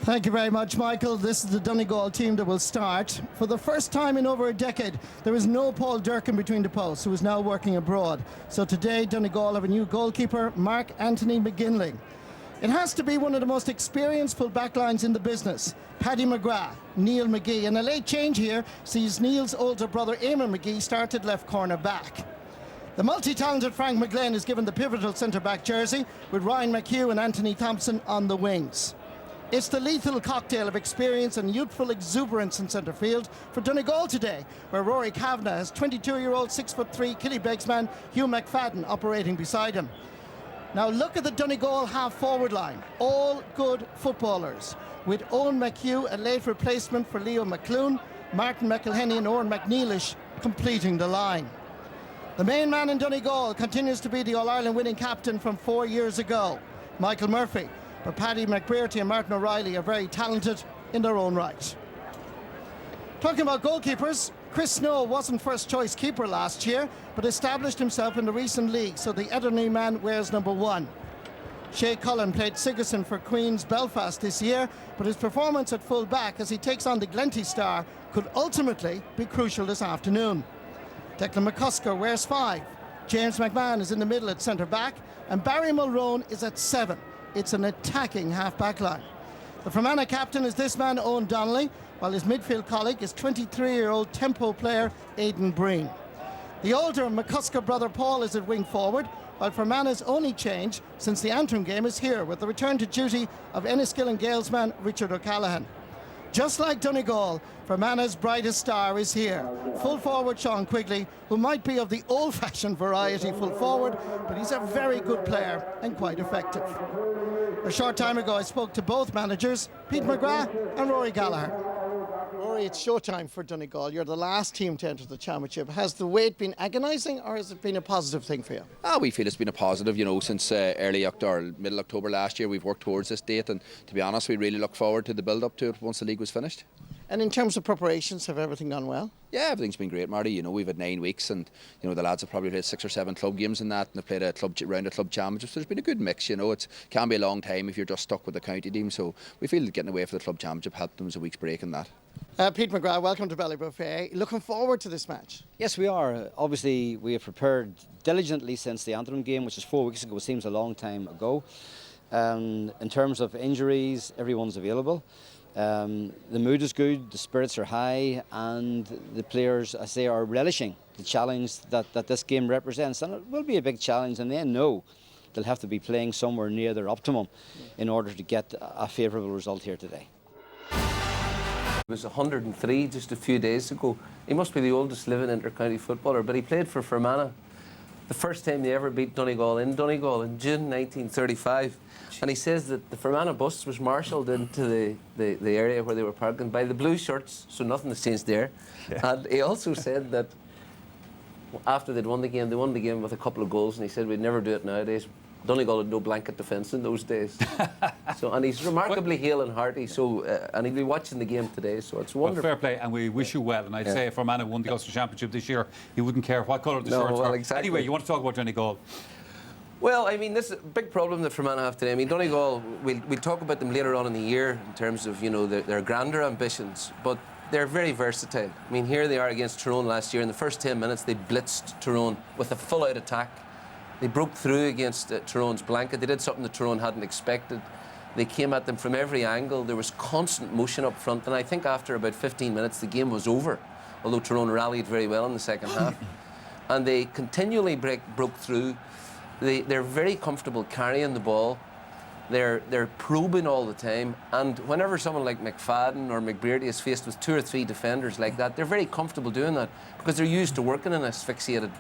Thank you very much, Michael. This is the Donegal team that will start. For the first time in over a decade, there is no Paul Durkin between the posts, who is now working abroad. So today, Donegal have a new goalkeeper, Mark Anthony McGinley. It has to be one of the most experienced full backlines in the business. Paddy McGrath, Neil McGee, and a late change here sees Neil's older brother Eamon McGee started left corner back. The multi-talented Frank McGlynn is given the pivotal centre-back jersey, with Ryan McHugh and Anthony Thompson on the wings. It's the lethal cocktail of experience and youthful exuberance in centre field for Donegal today, where Rory Kavanagh has 22-year-old 6'3" Killybegs man Hugh McFadden operating beside him. Now look at the Donegal half-forward line, all good footballers, with Owen McHugh, a late replacement for Leo McClune, Martin McElhenney and Oren McNeilish completing the line. The main man in Donegal continues to be the All-Ireland winning captain from 4 years ago, Michael Murphy. But Paddy McBrearty and Martin O'Reilly are very talented in their own right. Talking about goalkeepers, Chris Snow wasn't first choice keeper last year, but established himself in the recent league, so the Ederney man wears number 1. Shea Cullen played Sigerson for Queen's Belfast this year, but his performance at full back as he takes on the Glenty star could ultimately be crucial this afternoon. Declan McCusker wears 5. James McMahon is in the middle at centre back, and Barry Mulroney is at 7. It's an attacking half-back line. The Fermanagh captain is this man, Owen Donnelly, while his midfield colleague is 23-year-old tempo player Aidan Breen. The older McCusker brother Paul is at wing forward, while Fermanagh's only change since the Antrim game is here with the return to duty of Enniskillen and Gales man Richard O'Callaghan. Just like Donegal, Fermanagh's brightest star is here. Full forward Sean Quigley, who might be of the old-fashioned variety full forward, but he's a very good player and quite effective. A short time ago, I spoke to both managers, Pete McGrath and Rory Gallagher. Rory, it's showtime for Donegal. You're the last team to enter the championship. Has the wait been agonising, or has it been a positive thing for you? We feel it's been a positive, since early October, middle October last year. We've worked towards this date, and to be honest, we really look forward to the build-up to it once the league was finished. And in terms of preparations, have everything gone well? Yeah, everything's been great, Marty. We've had 9 weeks, and the lads have probably played 6 or 7 club games in that, and they've played a round of club championships. There's been a good mix. It can be a long time if you're just stuck with the county team. So we feel that getting away for the club championship helped them as a week's break in that. Pete McGrath, welcome to Ballybuffet. Looking forward to this match? Yes, we are. Obviously, we have prepared diligently since the Antrim game, which is 4 weeks ago. It seems a long time ago. In terms of injuries, everyone's available. The mood is good, the spirits are high, and the players, I say, are relishing the challenge that this game represents. And it will be a big challenge, and they know they'll have to be playing somewhere near their optimum in order to get a favourable result here today. He was 103 just a few days ago. He must be the oldest living inter-county footballer, but he played for Fermanagh the first time they ever beat Donegal in June 1935. And he says that the Fermanagh bus was marshalled into the area where they were parking by the blue shirts, so nothing has changed there. Yeah. And he also said that after they'd won the game, they won the game with a couple of goals, and he said we'd never do it nowadays. Donegal had no blanket defence in those days. And he's remarkably hale and hearty, and he'll be watching the game today, so it's wonderful. Well, fair play, and we wish you well. And I'd say if Fermanagh won the Ulster Championship this year, he wouldn't care what colour the shirts were. Exactly. Anyway, you want to talk about Donegal? Well, this is a big problem that Fermanagh have today. Donegal, we'll talk about them later on in the year in terms of, their grander ambitions, but they're very versatile. Here they are against Tyrone last year. In the first 10 minutes, they blitzed Tyrone with a full-out attack. They broke through against Tyrone's blanket. They did something that Tyrone hadn't expected. They came at them from every angle. There was constant motion up front, and I think after about 15 minutes, the game was over, although Tyrone rallied very well in the second half. And they continually broke through. They're very comfortable carrying the ball. They're probing all the time, and whenever someone like McFadden or McBrearty is faced with 2 or 3 defenders like that, they're very comfortable doing that because they're used to working in asphyxiated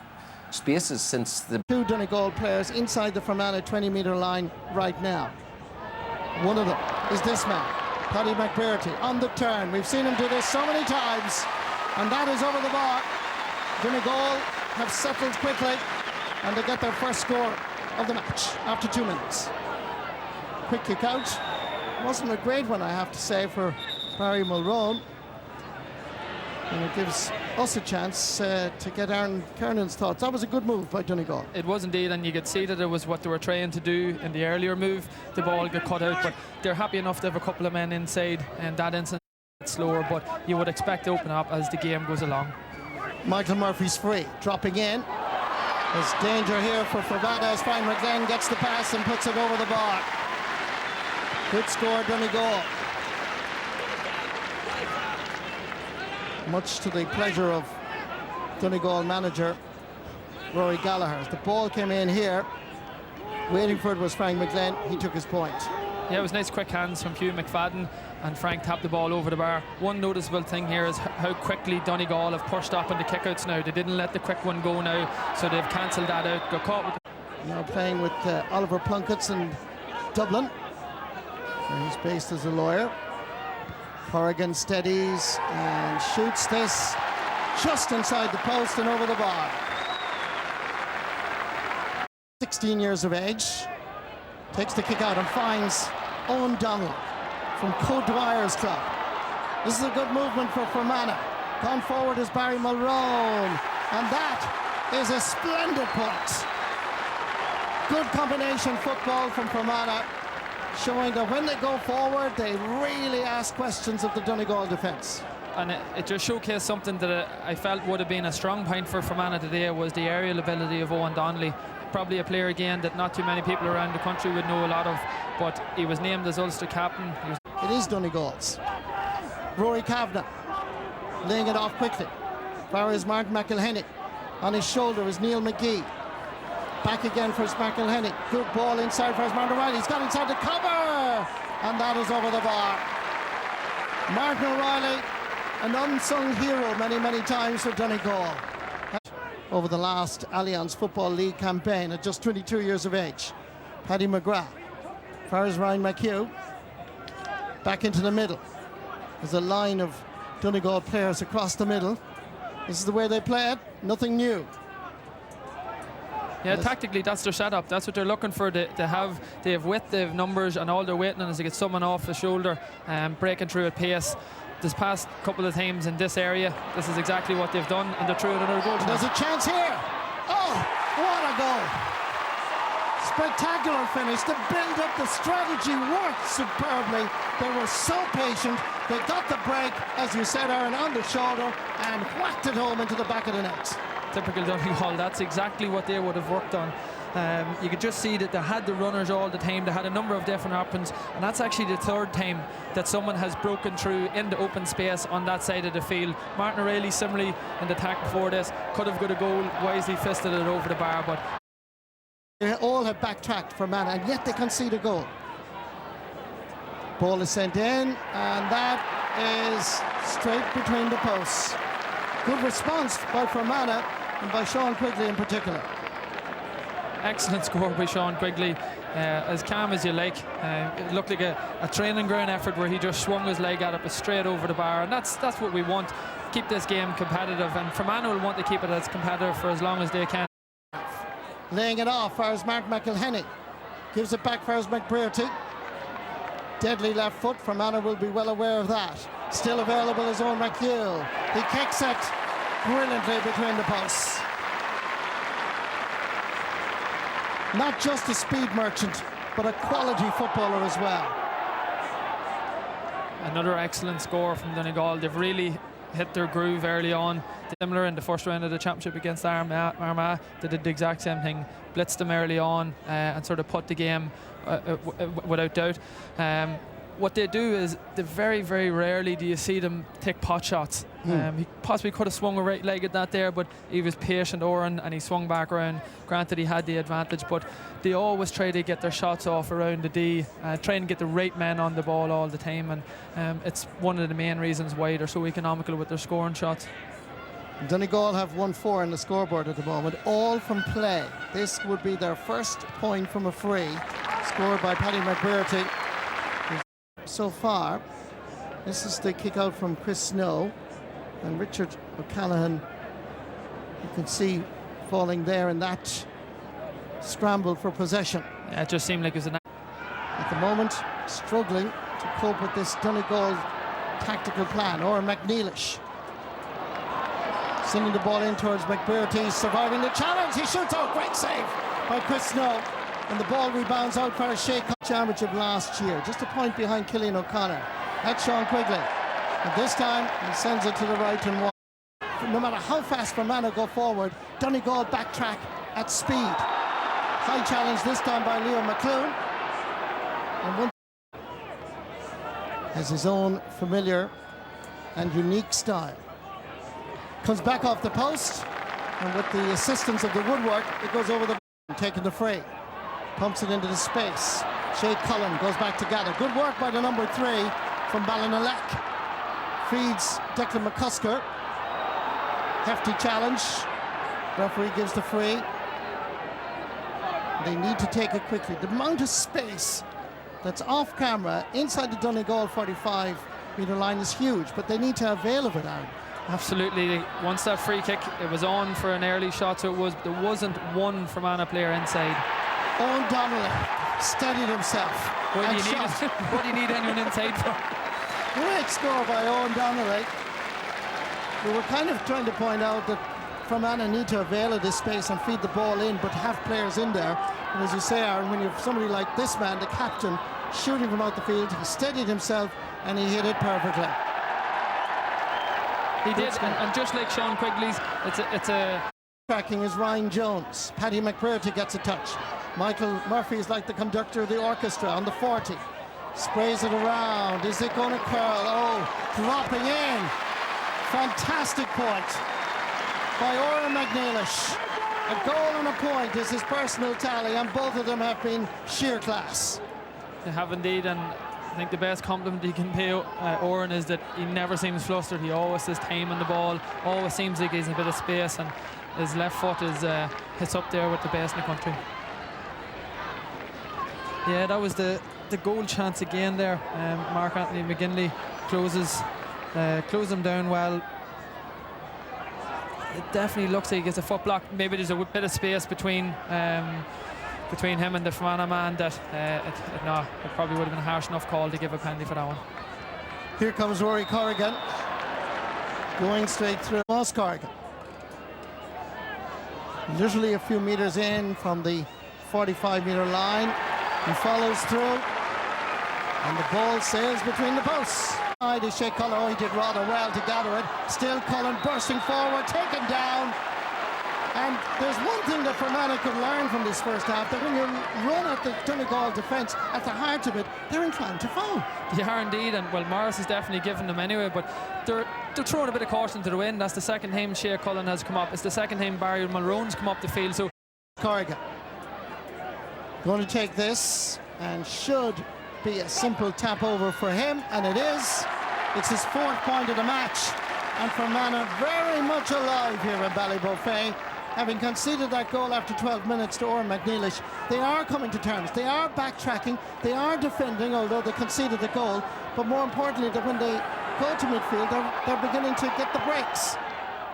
spaces since the... 2 Donegal players inside the Fermanagh 20-metre line right now. One of them is this man, Paddy McBrearty, on the turn. We've seen him do this so many times, and that is over the bar. Donegal have settled quickly, and they get their first score of the match after 2 minutes. Quick kick out. Wasn't a great one, I have to say, for Barry Mulroney. And it gives us a chance to get Aaron Kernan's thoughts. That was a good move by Donegal. It was indeed, and you could see that it was what they were trying to do in the earlier move. The ball got cut out, but they're happy enough to have a couple of men inside, and that instance it's slower, but you would expect to open up as the game goes along. Michael Murphy's free, dropping in. There's danger here for Fermanagh as Frank McGlenn gets the pass and puts it over the bar. Good score, Donegal. Much to the pleasure of Donegal manager Rory Gallagher. The ball came in here. Waiting for it was Frank McGlenn. He took his point. Yeah, it was nice quick hands from Hugh McFadden, and Frank tapped the ball over the bar. One noticeable thing here is how quickly Donegal have pushed up on the kickouts now. They didn't let the quick one go now, so they've cancelled that out. Got caught with now playing with Oliver Plunkett's in Dublin, where he's based as a lawyer. Corrigan steadies and shoots this just inside the post and over the bar. 16 years of age, takes the kick out and finds Owen Donald from Co-Dwyer's club. This is a good movement for Fermanagh. Gone forward is Barry Mulroney, and that is a splendid point. Good combination football from Fermanagh, showing that when they go forward, they really ask questions of the Donegal defence. And it just showcased something that I felt would have been a strong point for Fermanagh today, was the aerial ability of Owen Donnelly. Probably a player again that not too many people around the country would know a lot of, but he was named as Ulster captain. It is Donegal's. Rory Kavanagh laying it off quickly. Far is Martin McElhenny. On his shoulder is Neil McGee. Back again for McElhenny. Good ball inside for Martin O'Reilly. He's got inside the cover, and that is over the bar. Martin O'Reilly, an unsung hero many times for Donegal. Over the last Allianz Football League campaign at just 22 years of age. Paddy McGrath. Far as Ryan McHugh. Back into the middle. There's a line of Donegal players across the middle. This is the way they play it. Nothing new. Yeah, tactically that's their setup. That's what they're looking for. They have width, they have numbers, and all they're waiting on is to get someone off the shoulder and breaking through at pace. This past couple of times in this area, this is exactly what they've done, and they're through another goal. There's a chance here. Oh, what a goal. Spectacular finish. The build-up, the strategy worked superbly. They were so patient. They got the break, as you said, Aaron, on the shoulder and whacked it home into the back of the net. Typical Donegal. That's exactly what they would have worked on. You could just see that they had the runners all the time. They had a number of different options, and that's actually the third time that someone has broken through in the open space on that side of the field. Martin O'Reilly, similarly in the attack before this, could have got a goal, wisely fisted it over the bar, but they all have backtracked for Fermanagh, and yet they concede a goal. Ball is sent in, and that is straight between the posts. Good response by Fermanagh and by Sean Quigley in particular. Excellent score by Sean Quigley, as calm as you like. It looked like a training ground effort where he just swung his leg at it, but straight over the bar, and that's what we want. Keep this game competitive, and Fermanagh will want to keep it as competitive for as long as they can. Laying it off, far as Martin McElhenny gives it back for as McBrearty. Deadly left foot. Fermanagh will be well aware of that. Still available is Owen McHugh. He kicks it brilliantly between the posts. Not just a speed merchant, but a quality footballer as well. Another excellent score from Donegal. They've really hit their groove early on. Similar in the first round of the championship against Armagh, they did the exact same thing. Blitzed them early on and sort of put the game without doubt. What they do is they very rarely do you see them take pot shots. He possibly could have swung a right leg at that there, but he was patient, Oren, and he swung back around. Granted, he had the advantage, but they always try to get their shots off around the D, try and get the right men on the ball all the time, and it's one of the main reasons why they're so economical with their scoring shots. Donegal have 1-4 on the scoreboard at the moment, all from play. This would be their first point from a free, scored by Paddy McBrearty. So far, this is the kick out from Chris Snow, and Richard O'Callaghan, you can see falling there in that scramble for possession. Yeah, it just seemed like it was at the moment struggling to cope with this Donegal tactical plan. Or McNeilish Sending the ball in towards McBurty, surviving the challenge. He shoots out, great save by Chris Snow. And the ball rebounds out for a Shea Championship last year, just a point behind Cillian O'Connor. That's Sean Quigley. And this time, he sends it to the right and one. No matter how fast Fermanagh go forward, Donegal backtrack at speed. High challenge this time by Leo McClune. And one has his own familiar and unique style. Comes back off the post, and with the assistance of the woodwork, it goes over the taking the free. Pumps it into the space. Shea Cullen goes back to gather. Good work by the number 3 from Ballinalek. Feeds Declan McCusker. Hefty challenge. Referee gives the free. They need to take it quickly. The amount of space that's off camera inside the Donegal 45-metre line is huge, but they need to avail of it, Aaron. Absolutely. Once that free kick, it was on for an early shot, so there wasn't one Fermanagh player inside. Owen Donnelly steadied himself. What do you need anyone inside for? Great score by Owen Donnelly. We were kind of trying to point out that Fermanagh need to avail of this space and feed the ball in, but have players in there. And as you say, Aaron, when you have somebody like this man, the captain, shooting from out the field, he steadied himself and he hit it perfectly. He did, and just like Sean Quigley's, it's a... Tracking is Ryan Jones. Paddy McBurty gets a touch. Michael Murphy is like the conductor of the orchestra on the 40. Sprays it around. Is it going to curl? Oh, dropping in. Fantastic point by Oran McNeilish. A goal and a point is his personal tally, and both of them have been sheer class. They have indeed, and I think the best compliment he can pay Oran is that he never seems flustered. He always has time on the ball, always seems like he's in a bit of space, and his left foot is hits up there with the best in the country. Yeah, that was the goal chance again there. Mark Anthony McGinley closes him down well. It definitely looks like he gets a foot block. Maybe there's a bit of space between him and the Fermanagh man that it probably would have been a harsh enough call to give a penalty for that one. Here comes Rory Corrigan going straight through Moss Corrigan. Literally a few meters in from the 45-metre line. He follows through, and the ball sails between the posts. Is Shea Cullen. Oh, he did rather well to gather it. Still Cullen bursting forward, taken down. And there's one thing that Fermanagh could learn from this first half, that when you run at the Donegal defence, at the heart of it, they're inclined to foul. They are indeed, and well, Morris has definitely given them anyway, but they're throwing a bit of caution to the wind. That's the second time Shea Cullen has come up. It's the second time Barry Mulrone's come up the field. So Corrigan going to take this, and should be a simple tap over for him, and it is. It's his 4th point of the match, and Fermanagh very much alive here in Ballybofey. Having conceded that goal after 12 minutes to Oran McNeilish, they are coming to terms. They are backtracking, they are defending, although they conceded the goal, but more importantly, that when they go to midfield, they're beginning to get the breaks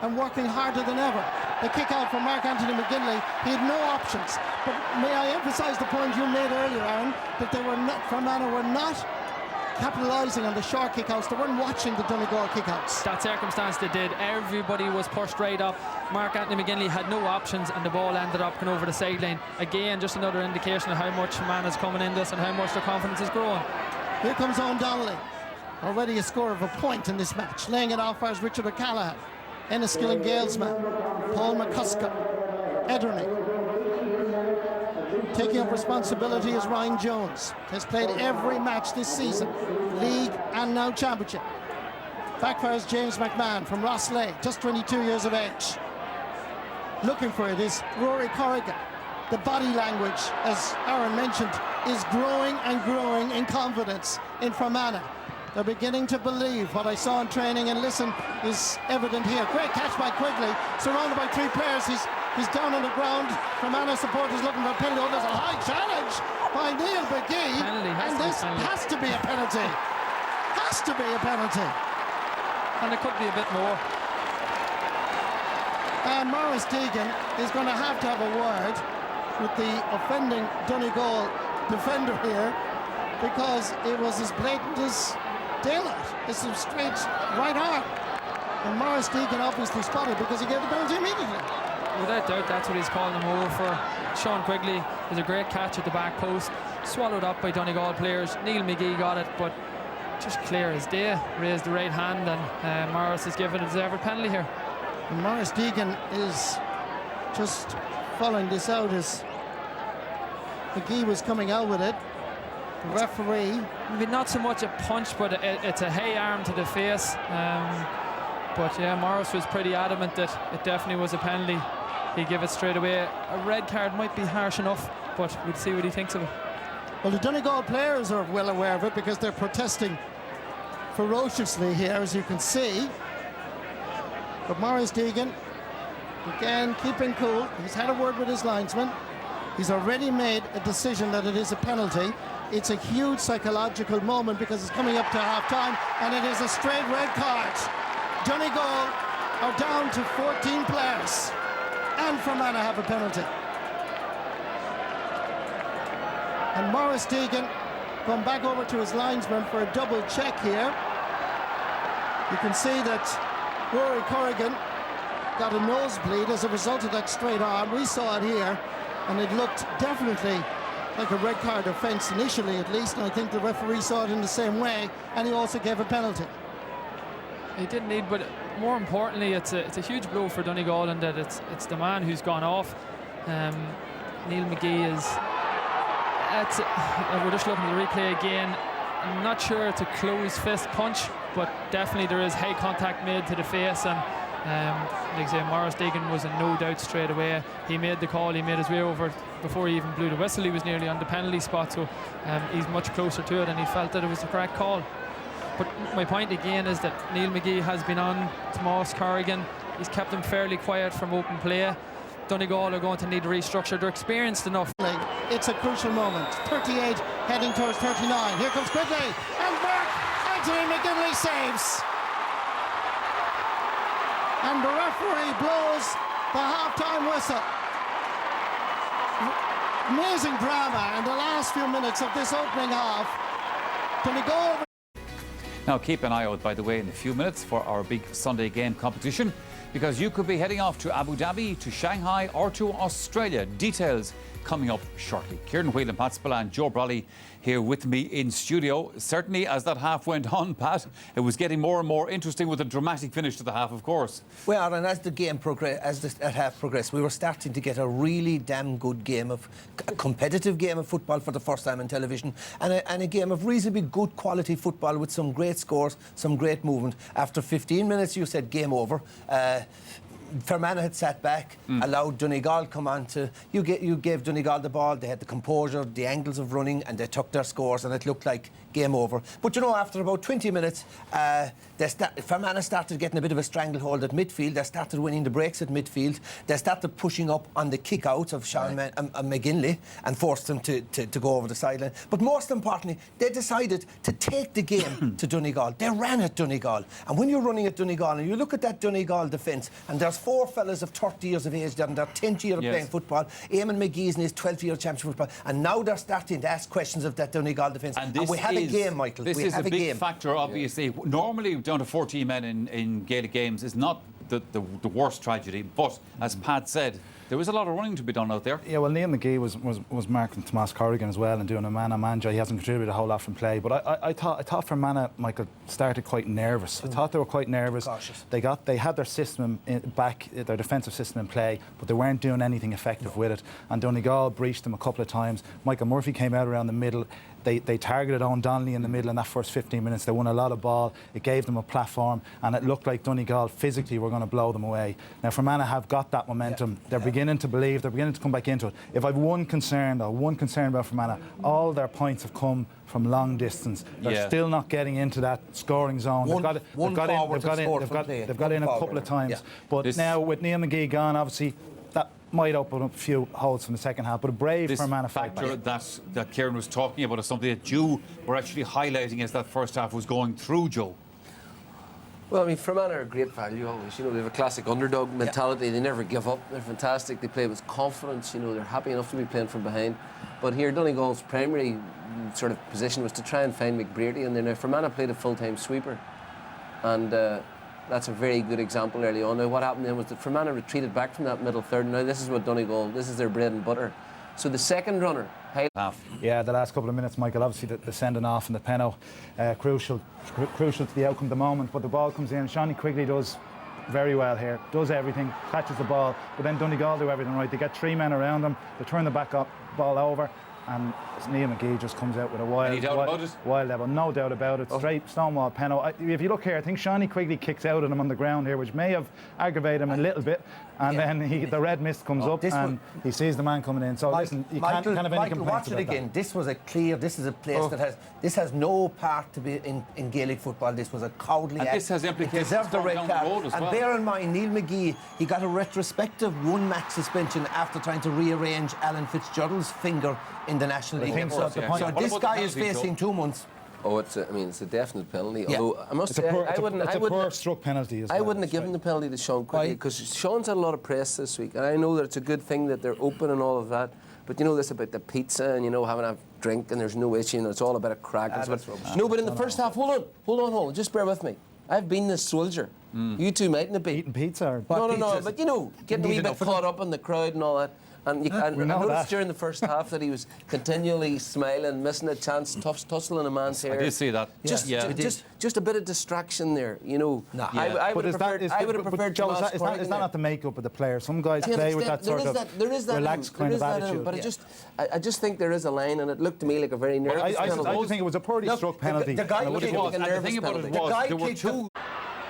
and working harder than ever. The kick out from Mark Anthony McGinley, he had no options. But may I emphasise the point you made earlier, Aaron, that Fermanagh were not capitalising on the short kickouts. They weren't watching the Donegal kickouts. That circumstance they did. Everybody was pushed right up. Mark Anthony McGinley had no options, and the ball ended up going over the sideline. Again, just another indication of how much Fermanagh's coming in this and how much their confidence is growing. Here comes Owen Donnelly. Already a score of a point in this match. Laying it off as Richard O'Callaghan. Enniskillen Gales man. Paul McCusker. Ederney. Taking up responsibility is Ryan Jones. Has played every match this season, league and now championship. Backfires James McMahon from Rosslea, just 22 years of age. Looking for it is Rory Corrigan. The body language, as Aaron mentioned, is growing and growing in confidence in Fermanagh. They're beginning to believe what I saw in training, and listen, is evident here. Great catch by Quigley, surrounded by 3 players. He's down on the ground. Fermanagh supporters looking for a penalty. Oh, there's a high challenge by Neil McGee. And this has to be a penalty. Has to be a penalty. And it could be a bit more. And Maurice Deegan is going to have a word with the offending Donegal defender here, because it was as blatant as daylight. It's a straight right arm. And Morris Deegan obviously spotted because he gave the penalty immediately. Without doubt, that's what he's calling him over for. Sean Quigley has a great catch at the back post, swallowed up by Donegal players. Neil McGee got it, but just clear as day. Raised the right hand, and Morris has given a deserved penalty here. And Morris Deegan is just following this out as McGee was coming out with it. The referee. Maybe not so much a punch, but it's a hey arm to the face. But yeah, Morris was pretty adamant that it definitely was a penalty. He'd give it straight away. A red card might be harsh enough, but we'll see what he thinks of it. Well, the Donegal players are well aware of it because they're protesting ferociously here, as you can see. But Morris Deegan, again, keeping cool. He's had a word with his linesman. He's already made a decision that it is a penalty. It's a huge psychological moment because it's coming up to half-time, and it is a straight red card. Donegal are down to 14 players, and Fermanagh have a penalty. And Morris Deegan going back over to his linesman for a double check here. You can see that Rory Corrigan got a nosebleed as a result of that straight arm. We saw it here, and it looked definitely like a red card offence initially, at least, and I think the referee saw it in the same way, and he also gave a penalty. He didn't need, but more importantly, it's a huge blow for Donegal in that it's the man who's gone off. Neil McGee is. We're just looking at the replay again. I'm not sure it's a closed fist punch, but definitely there is high contact made to the face, and like I say, Morris Deegan was in no doubt straight away. He made the call, he made his way over before he even blew the whistle. He was nearly on the penalty spot, so he's much closer to it, and he felt that it was the correct call. But my point again is that Neil McGee has been on Tomas Corrigan. He's kept him fairly quiet from open play. Donegal are going to need to restructure. They're experienced enough. It's a crucial moment. 38 heading towards 39. Here comes Quigley, and Mark Anthony McGinley saves. And the referee blows the half-time whistle. Amazing drama in the last few minutes of this opening half. Donegal. Now keep an eye out, by the way, in a few minutes for our big Sunday game competition, because you could be heading off to Abu Dhabi, to Shanghai or to Australia. Details coming up shortly. Kieran Whelan, Pat Spillane and Joe Brawley here with me in studio. Certainly as that half went on, Pat, it was getting more and more interesting with a dramatic finish to the half, of course. Well, and as the game progressed, that half progressed, we were starting to get a really damn good game of a competitive game of football for the first time on television, and a game of reasonably good quality football with some great scores, some great movement. After 15 minutes, you said game over. Fermanagh had sat back, allowed Donegal come on to... You gave Donegal the ball, they had the composure, the angles of running, and they took their scores, and it looked like game over. But, you know, after about 20 minutes, Fermanagh started getting a bit of a stranglehold at midfield. They started winning the breaks at midfield. They started pushing up on the kick-out of Sean McGinley and forced them to go over the sideline. But most importantly, they decided to take the game to Donegal. They ran at Donegal. And when you're running at Donegal, and you look at that Donegal defence, and there's 4 fellas of 30 years of age there, and they're 10th year of playing football. Eamon McGee's in his 12th year of championship football. And now they're starting to ask questions of that Donegal defence. And we have a game, Michael. This is a big factor, obviously. Normally, down to 14 men in Gaelic games is not the worst tragedy. But, as Pat said, there was a lot of running to be done out there. Yeah, well, Neil McGee was marking Tomas Corrigan as well and doing a man-on-man job. He hasn't contributed a whole lot from play. But I thought Fermanagh, Michael, started quite nervous. I thought they were quite nervous. Cautious. They had their system back, their defensive system in play, but they weren't doing anything effective with it. And Donegal breached them a couple of times. Michael Murphy came out around the middle. They targeted Owen Donnelly in the middle in that first 15 minutes. They won a lot of ball. It gave them a platform, and it looked like Donegal physically were going to blow them away. Now, Fermanagh have got that momentum. They're beginning to believe. They're beginning to come back into it. If I've one concern about Fermanagh, all their points have come from long distance. They're still not getting into that scoring zone. They've got in a couple of times. Yeah. But now with Neil McGee gone, obviously, that might open up a few holes from the second half, but a brave Fermanagh factor that Kieran was talking about is something that you were actually highlighting as that first half was going through, Joe. Well, I mean, Fermanagh are a great value always. You know, they have a classic underdog mentality. They never give up. They're fantastic. They play with confidence. You know, they're happy enough to be playing from behind. But here, Donegal's primary sort of position was to try and find McBrearty in there. Now, Fermanagh played a full-time sweeper, and That's a very good example early on. Now, what happened then was that Fermanagh retreated back from that middle third. Now, this is what Donegal, this is their bread and butter. So the second runner, yeah, the last couple of minutes, Michael, obviously the sending off and the penalty, crucial to the outcome at the moment. But the ball comes in. Seanie Quigley does very well here, does everything, catches the ball. But then Donegal do everything right. They get 3 men around them, they turn the ball over, and Neil McGee just comes out with a wild level, no doubt about it. Straight stonewall penalty. If you look here, I think Seanie Quigley kicks out at him on the ground here, which may have aggravated him a little bit. And then the red mist comes up and he sees the man coming in. So listen, you can't have any complaints watch it about again. that. This was a clear. This is a place this has no part to be in Gaelic football. This was a cowardly act. This has implications deserved the red down the card. road as And well. bear in mind, Neil McGee, he got a retrospective 1-match suspension after trying to rearrange Alan Fitzgerald's finger in the National League. So This guy is facing 2 months. oh, it's a definite penalty. Yeah. Although I must It's a say, poor, I it's a poor struck penalty as well. I wouldn't have given the penalty to Sean Quigley because Sean's had a lot of press this week, and I know that it's a good thing that they're open and all of that. But you know this about the pizza and having a drink and there's no issue and it's all about a crack. No, but in the first half, hold on, just bear with me. I've been this soldier. You two mightn't have been. Eating pizza or No, but getting a wee bit caught up in the crowd and all that. And I noticed during the first half that he was continually smiling, missing a chance, tussling a man's hair. I did see that. Just a bit of distraction there, Nah. I would have preferred Joe, Tomas is that not the makeup of the player? Some guys play with that sort of relaxed kind of attitude. But I just think there is a line, and it looked to me like a very nervous penalty. I just think it was a poorly struck penalty. The guy It was. And the thing about it was, there were two.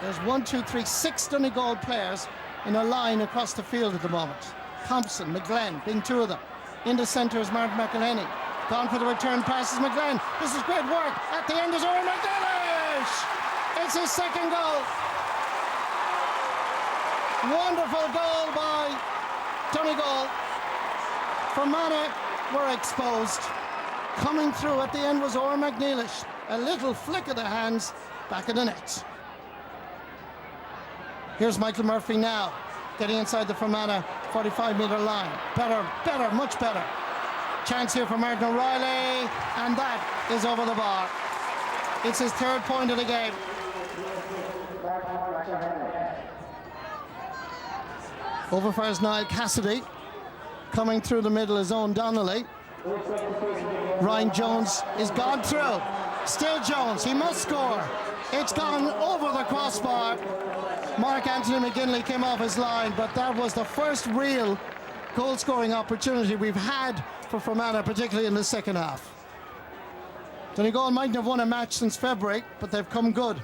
There's 1, 2, 3, 6 Donegal players in a line across the field at the moment. Thompson, McGlenn being 2 of them. In the centre is Martin McElhenney. Gone for the return passes McGlenn. This is great work. At the end is Owen McDanish. It's his second goal. Wonderful goal by Donegal. Fermanagh were exposed. Coming through at the end was Owen McNeilish. A little flick of the hands back of the net. Here's Michael Murphy now, getting inside the Fermanagh 45-metre line. Better, much better. Chance here for Martin O'Reilly, and that is over the bar. It's his 3rd point of the game. Over fires Niall Cassidy. Coming through the middle is Owen Donnelly. Ryan Jones is gone through. Still Jones, he must score. It's gone over the crossbar. Mark Anthony McGinley came off his line, but that was the first real goal-scoring opportunity we've had for Fermanagh, particularly in the second half. Donegal mightn't have won a match since February, but they've come good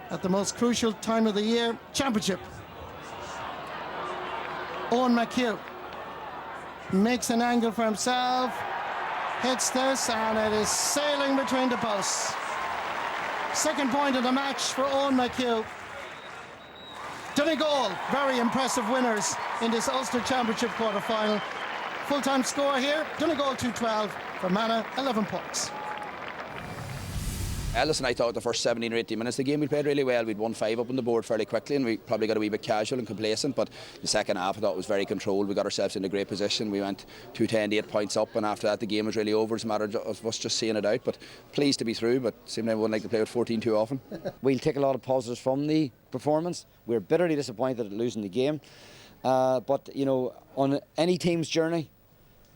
at the most crucial time of the year, championship. Owen McHugh makes an angle for himself, hits this, and it is sailing between the posts. Second point of the match for Owen McHugh. Donegal, very impressive winners in this Ulster Championship quarter-final. Full-time score here, Donegal 2-12, Fermanagh 11 points. Listen, I thought the first 17 or 18 minutes of the game we played really well. We'd won 5 up on the board fairly quickly and we probably got a wee bit casual and complacent, but the second half I thought was very controlled. We got ourselves in a great position. We went 2-10 to 8 points up, and after that the game was really over. It's a matter of us just seeing it out, but pleased to be through, but seemed like we wouldn't like to play with 14 too often. We'll take a lot of positives from the performance. We're bitterly disappointed at losing the game, but on any team's journey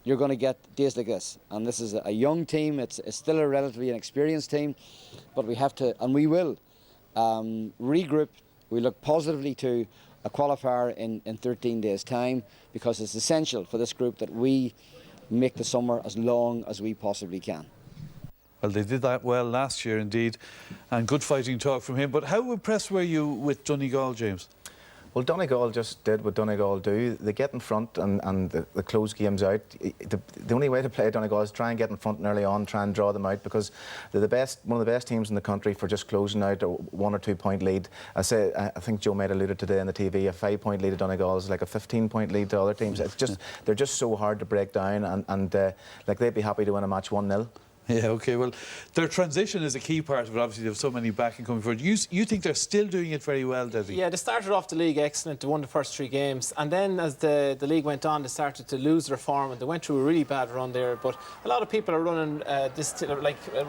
you're going to get days like this, and this is a young team. It's still a relatively inexperienced team, but we have to, and we will, regroup. We look positively to a qualifier in 13 days' time, because it's essential for this group that we make the summer as long as we possibly can. Well, they did that well last year indeed, and good fighting talk from him. But how impressed were you with Donegal, James? Well, Donegal just did what Donegal do. They get in front and they close games out. The only way to play Donegal is try and get in front and early on, try and draw them out, because they're one of the best teams in the country for just closing out a 1 or 2 point lead. I think Joe might have alluded today on the TV, a 5 point lead to Donegal is like a 15 point lead to other teams. It's just they're just so hard to break down, and like they'd be happy to win a match 1-0. Yeah, OK. Well, their transition is a key part of it. Obviously, they have so many back and coming forward. You think they're still doing it very well, Debbie? Yeah, they started off the league excellent. They won the first 3 games. And then as the league went on, they started to lose their form. And they went through a really bad run there. But a lot of people are running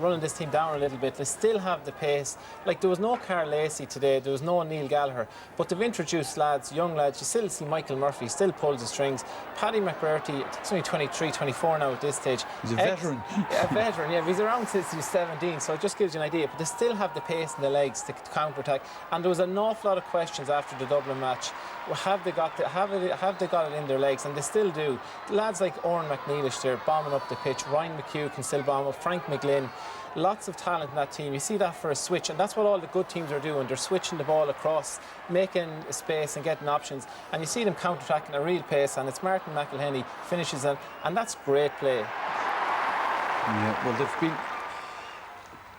running this team down a little bit. They still have the pace. Like, there was no Carl Lacey today. There was no Neil Gallagher. But they've introduced lads, young lads. You still see Michael Murphy still pulls the strings. Paddy McBurty, he's only 23, 24 now at this stage. He's a veteran. Yeah, a veteran, yeah. He's around since he was 17, so it just gives you an idea. But they still have the pace and the legs to counter-attack. And there was an awful lot of questions after the Dublin match. Well, have they got it in their legs? And they still do. Lads like Oran McNeilish there bombing up the pitch. Ryan McHugh can still bomb up. Frank McGlynn. Lots of talent in that team. You see that for a switch, and that's what all the good teams are doing. They're switching the ball across, making space and getting options. And you see them counter-attacking at a real pace, and it's Martin McElhenney finishes it, and that's great play. Yeah, well,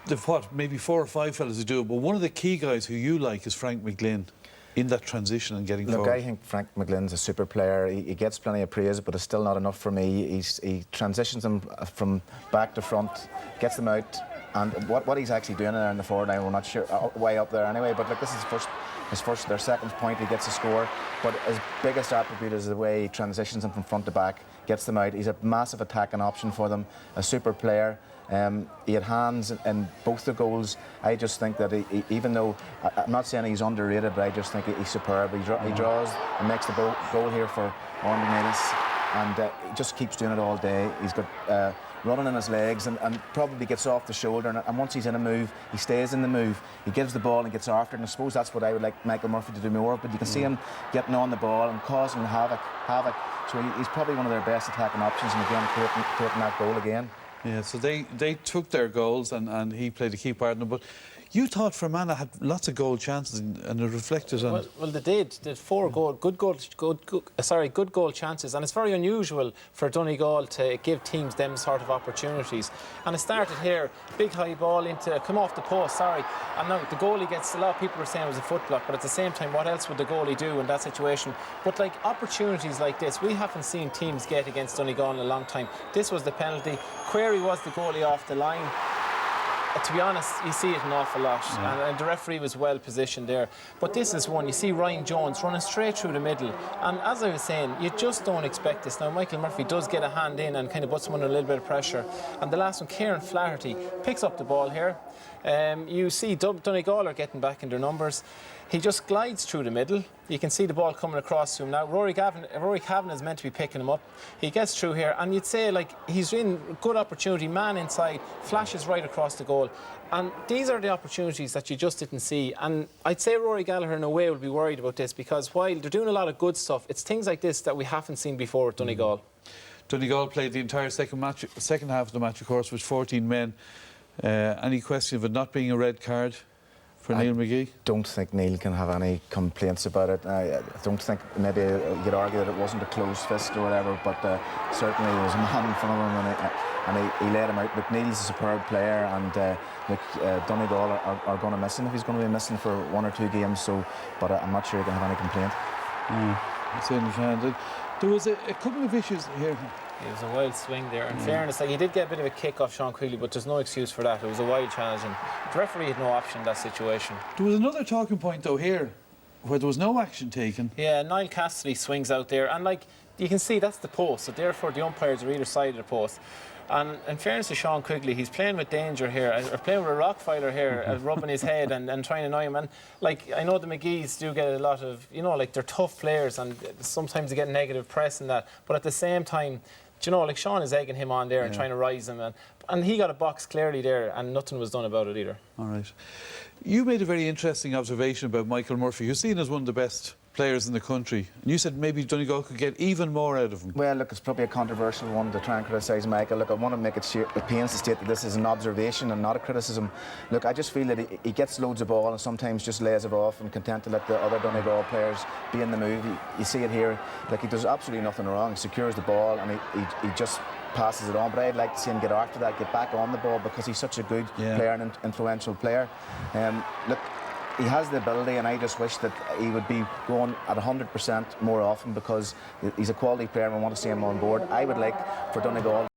they've what, maybe 4 or 5 fellas who do it, but one of the key guys who you like is Frank McGlynn in that transition and getting forward. Look, I think Frank McGlynn's a super player. He gets plenty of praise, but it's still not enough for me. He transitions them from back to front, gets them out, and what he's actually doing there in the forward line, we're not sure, way up there anyway, but look, this is their second point, he gets a score, but his biggest attribute is the way he transitions them from front to back, gets them out. He's a massive attacking option for them, a super player. He had hands in both the goals. I just think that even though I'm not saying he's underrated, but I just think he's superb. He draws and makes the goal here for Oran McNeilish, and he just keeps doing it all day. He's got running in his legs and probably gets off the shoulder, and once he's in a move, he stays in the move. He gives the ball and gets after it, and I suppose that's what I would like Michael Murphy to do more of, but you can see him getting on the ball and causing havoc. So he's probably one of their best attacking options, and again creating that goal again. Yeah, so they took their goals and he played a key part in them. But you thought Fermanagh had lots of goal chances and it reflected on... Well, they did. They had 4 good goal chances, and it's very unusual for Donegal to give teams them sort of opportunities. And it started here, big high ball come off the post, and now the goalie gets, a lot of people were saying it was a foot block, but at the same time, what else would the goalie do in that situation? But like opportunities like this, we haven't seen teams get against Donegal in a long time. This was the penalty. Query was the goalie off the line. To be honest, you see it an awful lot, and the referee was well positioned there. But this is one, you see Ryan Jones running straight through the middle, and as I was saying, you just don't expect this. Now, Michael Murphy does get a hand in and kind of puts him under a little bit of pressure. And the last one, Kieran Flaherty, picks up the ball here. You see Donegal are getting back in their numbers. He just glides through the middle. You can see the ball coming across to him now. Rory Cavan is meant to be picking him up. He gets through here, and you'd say, like, he's in good opportunity, man inside, flashes right across the goal. And these are the opportunities that you just didn't see. And I'd say Rory Gallagher, in a way, will be worried about this, because while they're doing a lot of good stuff, it's things like this that we haven't seen before at Donegal. Donegal played the entire second half of the match, of course, with 14 men. Any question of it not being a red card for Neil McGee? I don't think Neil can have any complaints about it. I don't think, maybe you could argue that it wasn't a closed fist or whatever, but certainly there was a man in front of him and he let him out. Look, Neil's a superb player, and Donegal are going to miss him if he's going to be missing for 1 or 2 games. So, but I'm not sure he can have any complaint. There was a couple of issues here. It was a wild swing there. In fairness, like, he did get a bit of a kick off Sean Quigley, but there's no excuse for that. It was a wild challenge, and the referee had no option in that situation. There was another talking point, though, here, where there was no action taken. Yeah, Niall Cassidy swings out there, and like you can see, that's the post, so therefore the umpires are either side of the post. And in fairness to Sean Quigley, he's playing with danger here, or playing with a rockfiler here, rubbing his head and trying to annoy him. And like, I know the McGees do get a lot of, like, they're tough players, and sometimes they get negative press in that. But at the same time, like, Sean is egging him on there and trying to rise him, and he got a box clearly there, and nothing was done about it either. All right. You made a very interesting observation about Michael Murphy, who's seen as one of the best players in the country, and you said maybe Donegal could get even more out of him. Well, look, it's probably a controversial one to try and criticise Michael. Look, I want to make it pains to state that this is an observation and not a criticism. Look, I just feel that he gets loads of ball and sometimes just lays it off and content to let the other Donegal players be in the move. You see it here, like, he does absolutely nothing wrong. He secures the ball and he just passes it on, but I'd like to see him get after that, get back on the ball, because he's such a good player and influential player. Look, he has the ability, and I just wish that he would be going at 100% more often, because he's a quality player and we want to see him on board. I would like for Donegal